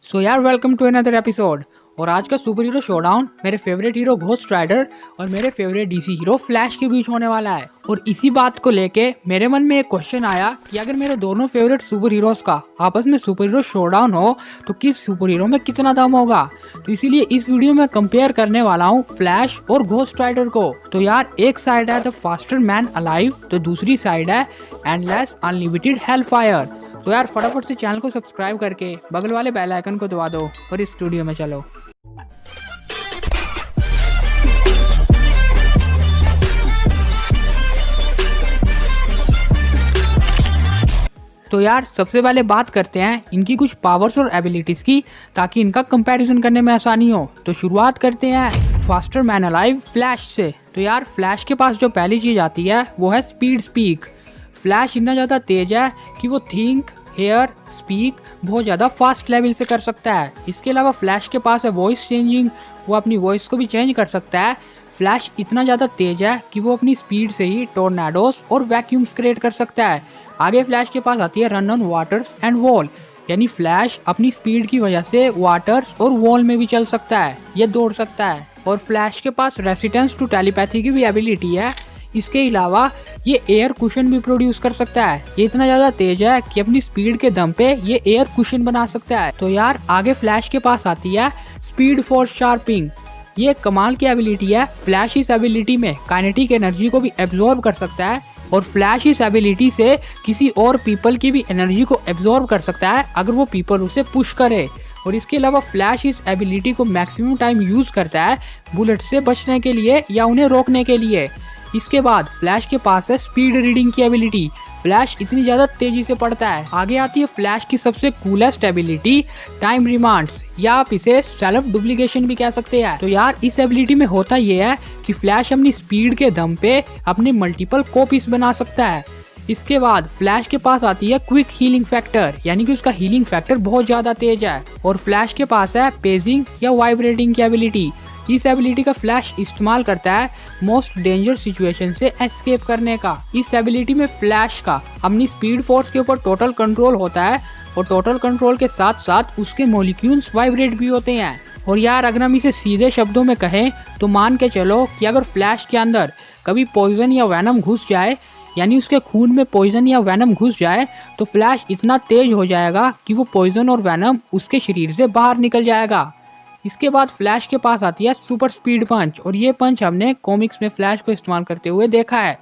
सो यार welcome to another episode. और आज का सुपर हीरो शोडाउन मेरे फेवरेट हीरो घोस्ट राइडर और मेरे फेवरेट डीसी हीरो फ्लैश के बीच होने वाला है। और इसी बात को लेके मेरे मन में एक क्वेश्चन आया कि अगर मेरे दोनों फेवरेट सुपर हीरोज का आपस में सुपर हीरो शोडाउन हो तो किस सुपर हीरो में कितना दम होगा। तो इसीलिए इस वीडियो में कंपेयर करने वाला हूँ फ्लैश और घोस्ट राइडर को। तो यार एक साइड है द फास्टर मैन अलाइव, तो दूसरी साइड है एंडलेस अनलिमिटेड हेलफायर। तो यार फटाफट से चैनल को सब्सक्राइब करके बगल वाले बेल आइकन को दबा दो और इस स्टूडियो में चलो। तो यार सबसे पहले बात करते हैं इनकी कुछ पावर्स और एबिलिटीज की, ताकि इनका कंपैरिजन करने में आसानी हो। तो शुरुआत करते हैं फास्टर मैन अलाइव फ्लैश से। तो यार फ्लैश के पास जो पहली चीज आती है वो है स्पीड स्पीक। फ्लैश इतना ज़्यादा तेज है कि वो थिंक, हेयर, स्पीक बहुत ज़्यादा फास्ट लेवल से कर सकता है। इसके अलावा फ्लैश के पास है वॉइस चेंजिंग, वो अपनी वॉइस को भी चेंज कर सकता है। फ्लैश इतना ज़्यादा तेज है कि वो अपनी स्पीड से ही टोर्नाडोस और वैक्यूम्स क्रिएट कर सकता है। आगे फ्लैश के पास आती है run on waters and wall, यानी फ्लैश अपनी स्पीड की वजह से वाटर्स और वॉल में भी चल सकता है, ये दौड़ सकता है। और फ्लैश के पास रेसिस्टेंस टू टेलीपैथी की भी एबिलिटी है। इसके अलावा ये एयर कुशन भी प्रोड्यूस कर सकता है। ये इतना ज्यादा तेज है कि अपनी स्पीड के दम पे ये एयर कुशन बना सकता है। तो यार आगे फ्लैश के पास आती है स्पीड फोर्स शार्पिंग। ये कमाल की एबिलिटी है। फ्लैश इस एबिलिटी में काइनेटिक एनर्जी को भी एब्जॉर्ब कर सकता है और फ्लैश इस एबिलिटी से किसी और पीपल की भी एनर्जी को एब्जॉर्ब कर सकता है अगर वो पीपल उसे पुश करे। और इसके अलावा फ्लैश इस एबिलिटी को मैक्सिमम टाइम यूज करता है बुलेट से बचने के लिए या उन्हें रोकने के लिए। इसके बाद फ्लैश के पास है स्पीड रीडिंग की एबिलिटी। फ्लैश इतनी ज्यादा तेजी से पढ़ता है। आगे आती है फ्लैश की सबसे कूलेस्ट एबिलिटी टाइम रिमांड्स, या आप इसे सेल्फ डुप्लीकेशन भी कह सकते हैं। तो यार इस एबिलिटी में होता यह है कि फ्लैश अपनी स्पीड के दम पे अपने मल्टीपल कॉपीज बना सकता है। इसके बाद फ्लैश के पास आती है क्विक हीलिंग फैक्टर, यानी कि उसका हीलिंग फैक्टर बहुत ज्यादा तेज है। और फ्लैश के पास है पेजिंग या वाइब्रेटिंग की एबिलिटी। इस एबिलिटी का फ्लैश इस्तेमाल करता है मोस्ट डेंजर सिचुएशन से एस्केप करने का। इस एबिलिटी में फ्लैश का अपनी स्पीड फोर्स के ऊपर टोटल कंट्रोल होता है और टोटल कंट्रोल के साथ साथ उसके मॉलिक्यूल्स वाइब्रेट भी होते हैं। और यार अगर हम इसे सीधे शब्दों में कहें तो मान के चलो कि अगर फ्लैश के अंदर कभी पॉइजन या वैनम घुस जाए, यानी उसके खून में पॉइजन या वैनम घुस जाए, तो फ्लैश इतना तेज हो जाएगा कि वो पॉइजन और वैनम उसके शरीर से बाहर निकल जाएगा। इसके बाद फ्लैश के पास आती है सुपर स्पीड पंच, और ये पंच हमने कॉमिक्स में फ्लैश को इस्तेमाल करते हुए देखा है।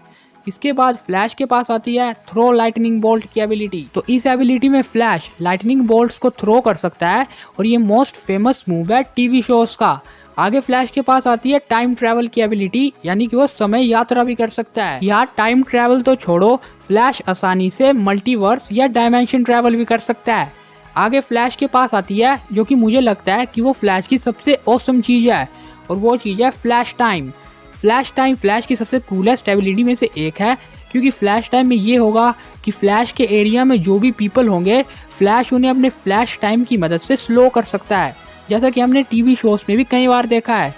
इसके बाद फ्लैश के पास आती है थ्रो लाइटनिंग बोल्ट की एबिलिटी। तो इस एबिलिटी में फ्लैश लाइटनिंग बोल्ट्स को थ्रो कर सकता है और ये मोस्ट फेमस मूव है टीवी शोज का। आगे फ्लैश के पास आती है टाइम ट्रैवल की एबिलिटी, यानी कि वो समय यात्रा भी कर सकता है। यार टाइम ट्रैवल तो छोड़ो, फ्लैश आसानी से मल्टीवर्स या डायमेंशन ट्रैवल भी कर सकता है। आगे फ्लैश के पास आती है जो कि मुझे लगता है कि वो फ्लैश की सबसे ऑसम चीज है, और वो चीज है flash time. Flash time flash की सबसे कूलेस्ट एबिलिटी में से एक है, क्योंकि फ्लैश टाइम में ये होगा कि फ्लैश के एरिया में जो भी पीपल होंगे, फ्लैश उन्हें अपने फ्लैश टाइम की मदद से स्लो कर सकता है, जैसा कि हमने टीवी शोज में भी कई बार देखा है।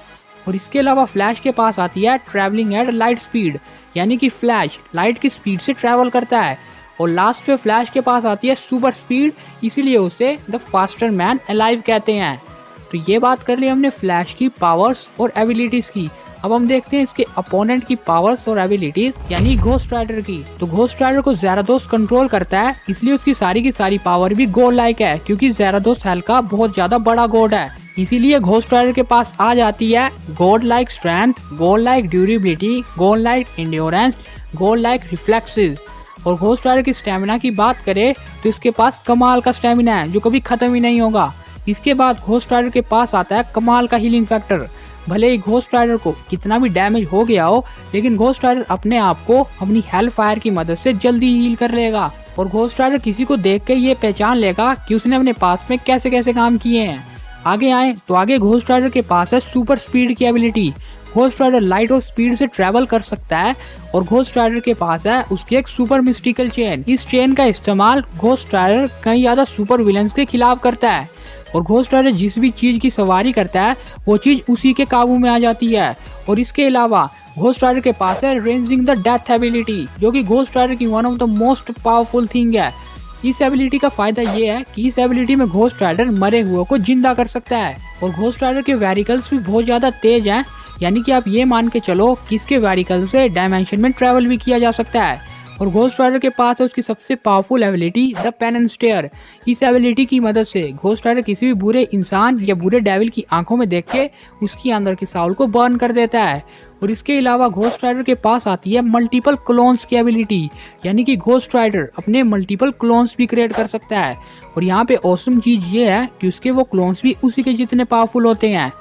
और इसके अलावा फ्लैश के पास आती है ट्रैवलिंग एट लाइट स्पीड, यानी कि फ्लैश लाइट की स्पीड से ट्रैवल करता है। और लास्ट में फ्लैश के पास आती है सुपर स्पीड, इसीलिए उसे द फास्टर मैन अलाइव कहते हैं। तो ये बात कर ली हमने फ्लैश की पावर्स और एबिलिटीज की। अब हम देखते हैं इसके अपोनेंट की पावर्स और एबिलिटीज, यानी घोस्ट राइडर की। तो घोस्ट राइडर को ज़ेराथोस कंट्रोल करता है, इसलिए उसकी सारी की सारी पावर भी गॉड लाइक है, क्योंकि ज़ेराथोस हेल का बहुत ज्यादा बड़ा गॉड है। इसीलिए घोस्ट राइडर के पास आ जाती है God like strength, God like durability, God like endurance, God like reflexes. और घोस्ट राइडर की स्टेमिना की बात करें तो इसके पास कमाल का स्टेमिना है जो कभी खत्म ही नहीं होगा। इसके बाद घोस्ट राइडर के पास आता है कमाल का हीलिंग फैक्टर। भले ही घोस्ट राइडर को कितना भी डैमेज हो गया हो, लेकिन घोस्ट राइडर अपने आप को अपनी हेल फायर की मदद से जल्दी हील कर लेगा। और घोस्ट राइडर किसी को देख के ये पहचान लेगा कि उसने अपने पास में कैसे कैसे काम किए हैं। आगे आए तो आगे घोस्ट राइडर के पास है सुपर स्पीड की एबिलिटी। घोस्ट राइडर लाइट और स्पीड से ट्रैवल कर सकता है, और घोस्ट राइडर के पास है उसकी एक सुपर मिस्टिकल चेन। इस चेन का इस्तेमाल घोस्ट राइडर कई ज्यादा सुपर विलन्स के खिलाफ करता है, और घोस्ट राइडर जिस भी चीज की सवारी करता है वो चीज उसी के काबू में आ जाती है। और इसके अलावा घोस्ट राइडर के पास है रेंजिंग द डेथ एबिलिटी, जो कि घोस्ट राइडर की one of the most powerful thing है। इस एबिलिटी का फायदा ये है कि इस एबिलिटी में घोस्ट राइडर मरे हुए को जिंदा कर सकता है और घोस्ट राइडर के वेरिकल्स भी बहुत ज्यादा तेज हैं, यानी कि आप ये मान के चलो कि इसके वेरिकल से डायमेंशन में ट्रेवल भी किया जा सकता है। और घोस्ट राइडर के पास है उसकी सबसे powerful ability the penance stare. इस एबिलिटी की मदद से घोस्ट राइडर किसी भी बुरे इंसान या बुरे डेविल की आंखों में देख के उसकी अंदर की साउल को बर्न कर देता है। और इसके अलावा घोस्ट राइडर के पास आती है मल्टीपल क्लोन्स की एबिलिटी, यानी कि घोस्ट राइडर अपने मल्टीपल क्लोन्स भी क्रिएट कर सकता है। और यहाँ पे ऑसम चीज ये है कि उसके वो क्लोन्स भी उसी के जितने पावरफुल होते हैं।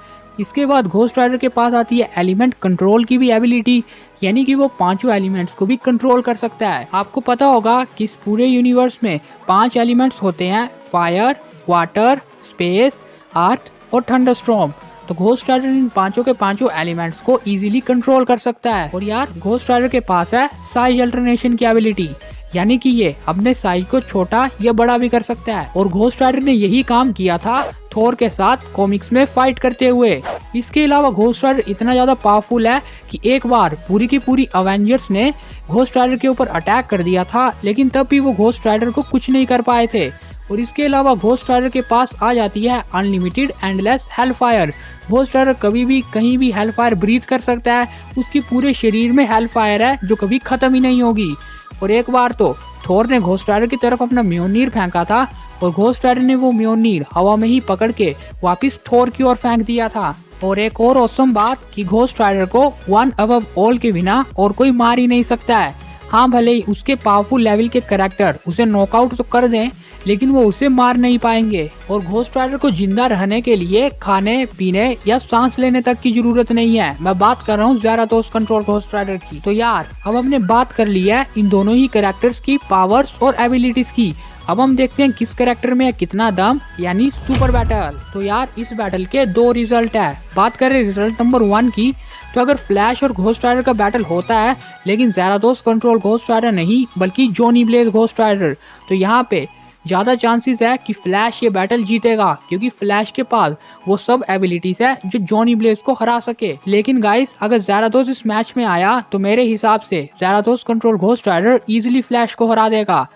इसके बाद घोस्ट राइडर के पास आती है एलिमेंट कंट्रोल की भी एबिलिटी, यानी कि वो पांचों एलिमेंट्स को भी कंट्रोल कर सकता है। आपको पता होगा कि इस पूरे यूनिवर्स में 5 एलिमेंट्स होते हैं, फायर, वाटर, स्पेस, अर्थ और थंडरस्टॉर्म। तो घोस्ट राइडर इन पांचों के पांचों एलिमेंट्स को इजीली कंट्रोल कर सकता है। और यार घोस्ट राइडर के पास है साइज अल्टरनेशन की एबिलिटी, यानी कि ये अपने साइज को छोटा या बड़ा भी कर सकता है। और घोस्ट राइडर ने यही काम किया था थोर के साथ कॉमिक्स में फाइट करते हुए। इसके अलावा घोस्ट राइडर इतना ज्यादा पावरफुल है कि एक बार पूरी की पूरी अवेंजर्स ने घोस्ट राइडर के ऊपर अटैक कर दिया था, लेकिन तब भी वो घोस्ट राइडर को कुछ नहीं कर पाए थे। और इसके अलावा घोस्ट राइडर के पास आ जाती है unlimited endless hellfire. Ghost Rider कभी भी कहीं भी हेलफायर ब्रीथ कर सकता है, उसकी पूरे शरीर में हेलफायर है जो कभी खत्म ही नहीं होगी। और एक बार तो थोर ने घोस्ट राइडर की तरफ अपना म्योनीर फेंका था और घोस्ट राइडर ने वो म्योनीर हवा में ही पकड़ के वापस थोर की ओर फेंक दिया था। और एक और औसम बात कि घोस्ट राइडर को वन अबव ऑल के बिना और कोई मार ही नहीं सकता है। हाँ, भले ही उसके पावरफुल लेवल के कैरेक्टर उसे नॉकआउट तो कर दें, लेकिन वो उसे मार नहीं पाएंगे। और घोस्ट राइडर को जिंदा रहने के लिए खाने पीने या सांस लेने तक की जरूरत नहीं है। मैं बात कर रहा हूँ ज़राथोस कंट्रोल घोस्ट राइडर की। तो यार अब हमने बात कर ली है इन दोनों ही कैरेक्टर्स की पावर्स और एबिलिटीज की। अब हम देखते हैं किस कैरेक्टर में है कितना दम, यानी सुपर बैटल। तो यार इस बैटल के 2 रिजल्ट है। बात करें रिजल्ट नंबर 1 की, तो अगर फ्लैश और घोस्ट राइडर का बैटल होता है लेकिन ज़राथोस कंट्रोल घोस्ट राइडर नहीं बल्कि जॉनी ब्लेज घोस्ट राइडर, तो यहाँ पे ज्यादा चांसेस है कि फ्लैश ये बैटल जीतेगा, क्योंकि फ्लैश के पास वो सब एबिलिटीज है जो जॉनी ब्लेज को हरा सके। लेकिन गाइस अगर ज़राथोस इस मैच में आया तो मेरे हिसाब से Zarathos control Ghost Rider easily Flash को हरा देगा।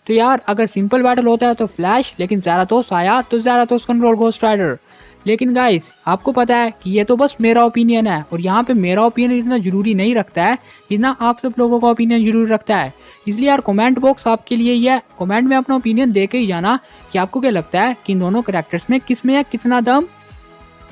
तो यार अगर सिंपल बैटल होता है तो फ्लैश, लेकिन ज़राथोस आया तो ज़राथोस कंट्रोल घोस्ट राइडर। लेकिन गाइस आपको पता है कि ये तो बस मेरा ओपिनियन है, और यहाँ पे मेरा ओपिनियन इतना जरूरी नहीं रखता है जितना आप सब लोगों का ओपिनियन जरूरी रखता है। इसलिए यार कमेंट बॉक्स आपके लिए ही है, कमेंट में अपना ओपिनियन दे के ही जाना कि आपको क्या लगता है कि इन दोनों कैरेक्टर्स में किस में है कितना दम।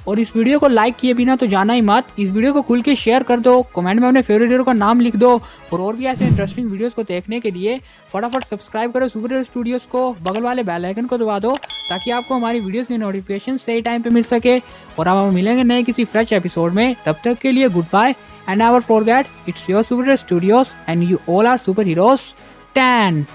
और इस वीडियो को लाइक किए बिना तो जाना ही मत, इस वीडियो को खुल के शेयर कर दो, कमेंट में अपने फेवरेट हीरो का नाम लिख दो। और भी ऐसे इंटरेस्टिंग वीडियोस को देखने के लिए फटाफट सब्सक्राइब करो सुपर हीरो स्टूडियोज को, बगल वाले बेल आइकन को दबा दो ताकि आपको हमारी वीडियोस की नोटिफिकेशन सही टाइम पे मिल सके। और अब हम मिलेंगे नए किसी फ्रेश एपिसोड में, तब तक के लिए good bye and never forget it's your super hero studios and you all are super heroes 10।